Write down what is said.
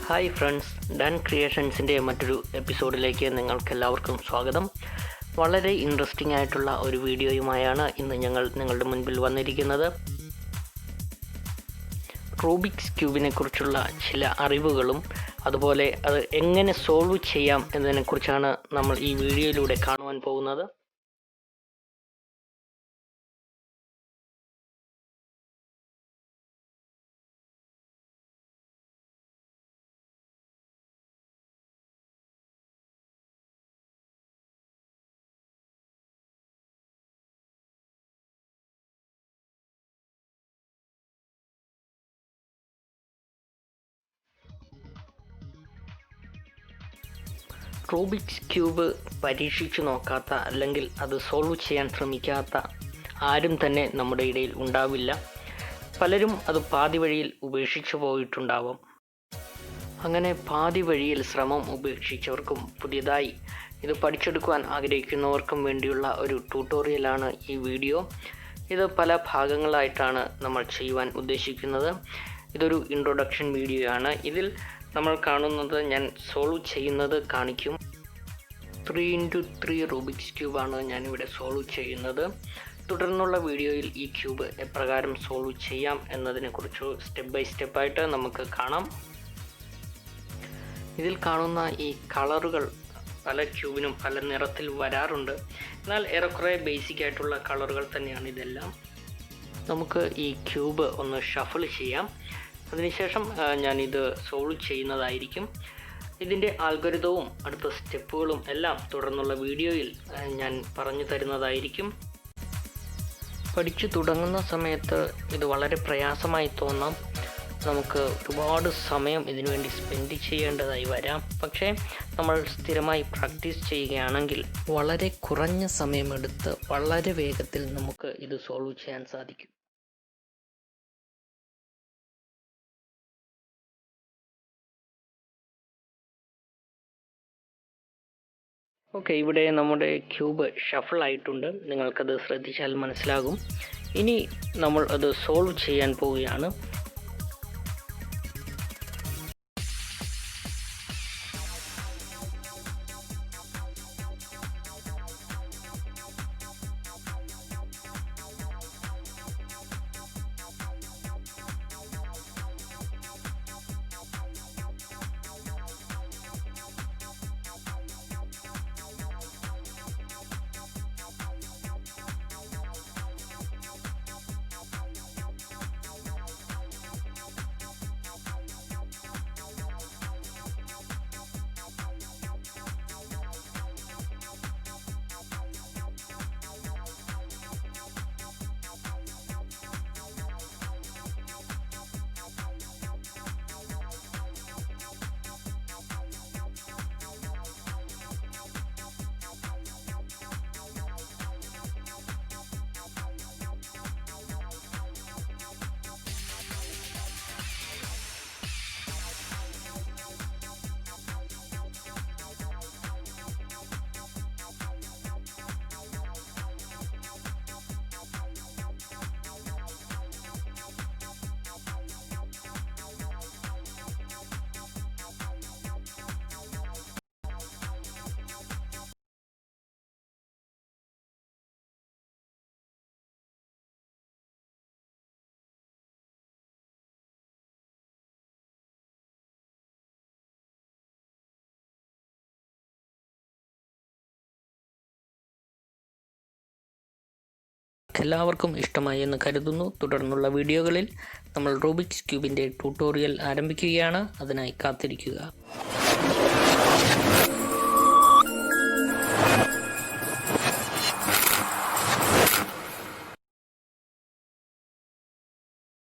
Hi friends, done ക്രിയേഷൻസിൻ്റെ മറ്റൊരു എപ്പിസോഡിലേക്ക് നിങ്ങൾക്കെല്ലാവർക്കും സ്വാഗതം. വളരെ ഇൻട്രസ്റ്റിംഗ് ആയിട്ടുള്ള ഒരു വീഡിയോയുമായാണ് ഇന്ന് ഞങ്ങൾ നിങ്ങളുടെ മുൻപിൽ വന്നിരിക്കുന്നത്. റൂബിക്സ് ക്യൂബിനെ കുറിച്ചുള്ള ചില അറിവുകളും അതുപോലെ അത് എങ്ങനെ സോൾവ് ചെയ്യാം എന്നതിനെക്കുറിച്ചാണ് നമ്മൾ ഈ വീഡിയോയിലൂടെ കാണുവാൻ പോകുന്നത്. റൂബിക്സ് ക്യൂബ് പരീക്ഷിച്ചു നോക്കാത്ത അല്ലെങ്കിൽ അത് സോൾവ് ചെയ്യാൻ ശ്രമിക്കാത്ത ആരും തന്നെ നമ്മുടെ ഇടയിൽ ഉണ്ടാവില്ല. പലരും അത് പാതി വഴിയിൽ ഉപേക്ഷിച്ചു പോയിട്ടുണ്ടാവും. അങ്ങനെ പാതി വഴിയിൽ ശ്രമം ഉപേക്ഷിച്ചവർക്കും പുതിയതായി ഇത് പഠിച്ചെടുക്കുവാൻ ആഗ്രഹിക്കുന്നവർക്കും വേണ്ടിയുള്ള ഒരു ട്യൂട്ടോറിയലാണ് ഈ വീഡിയോ. ഇത് പല ഭാഗങ്ങളായിട്ടാണ് നമ്മൾ ചെയ്യുവാൻ ഉദ്ദേശിക്കുന്നത്. ഇതൊരു ഇൻട്രൊഡക്ഷൻ വീഡിയോ ആണ്. ഇതിൽ നമ്മൾ കാണുന്നത് ഞാൻ സോൾവ് ചെയ്യുന്നത് കാണിക്കും. 3x3 റൂബിക്സ് ക്യൂബാണ് ഞാനിവിടെ സോൾവ് ചെയ്യുന്നത്. തുടർന്നുള്ള വീഡിയോയിൽ ഈ ക്യൂബ് എപ്രകാരം സോൾവ് ചെയ്യാം എന്നതിനെക്കുറിച്ച് സ്റ്റെപ്പ് ബൈ സ്റ്റെപ്പായിട്ട് നമുക്ക് കാണാം. ഇതിൽ കാണുന്ന ഈ കളറുകൾ പല ക്യൂബിനും പല നിറത്തിൽ വരാറുണ്ട്. എന്നാൽ ഏറെക്കുറെ ബേസിക് ആയിട്ടുള്ള കളറുകൾ തന്നെയാണ് ഇതെല്ലാം. നമുക്ക് ഈ ക്യൂബ് ഒന്ന് ഷഫിൾ ചെയ്യാം. അതിനുശേഷം ഞാനിത് സോൾവ് ചെയ്യുന്നതായിരിക്കും. ഇതിൻ്റെ ആൽഗോരിതവും അടുത്ത സ്റ്റെപ്പുകളും എല്ലാം തുടർന്നുള്ള വീഡിയോയിൽ ഞാൻ പറഞ്ഞു തരുന്നതായിരിക്കും. പഠിച്ചു തുടങ്ങുന്ന സമയത്ത് ഇത് വളരെ പ്രയാസമായി തോന്നാം. നമുക്ക് ഒരുപാട് സമയം ഇതിനുവേണ്ടി സ്പെൻഡ് ചെയ്യേണ്ടതായി വരാം. പക്ഷേ നമ്മൾ സ്ഥിരമായി പ്രാക്ടീസ് ചെയ്യുകയാണെങ്കിൽ വളരെ കുറഞ്ഞ സമയമെടുത്ത് വളരെ വേഗത്തിൽ നമുക്ക് ഇത് സോൾവ് ചെയ്യാൻ സാധിക്കും. ഓക്കെ, ഇവിടെ നമ്മുടെ ക്യൂബ് ഷഫിൾ ആയിട്ടുണ്ട്. നിങ്ങൾക്കത് ശ്രദ്ധിച്ചാൽ മനസ്സിലാകും. ഇനി നമ്മൾ അത് സോൾവ് ചെയ്യാൻ പോവുകയാണ്. എല്ലാവർക്കും ഇഷ്ടമായി എന്ന് കരുതുന്നു. തുടർന്നുള്ള വീഡിയോകളിൽ നമ്മൾ റൂബിക്സ് ക്യൂബിൻ്റെ ട്യൂട്ടോറിയൽ ആരംഭിക്കുകയാണ്. അതിനായി കാത്തിരിക്കുക.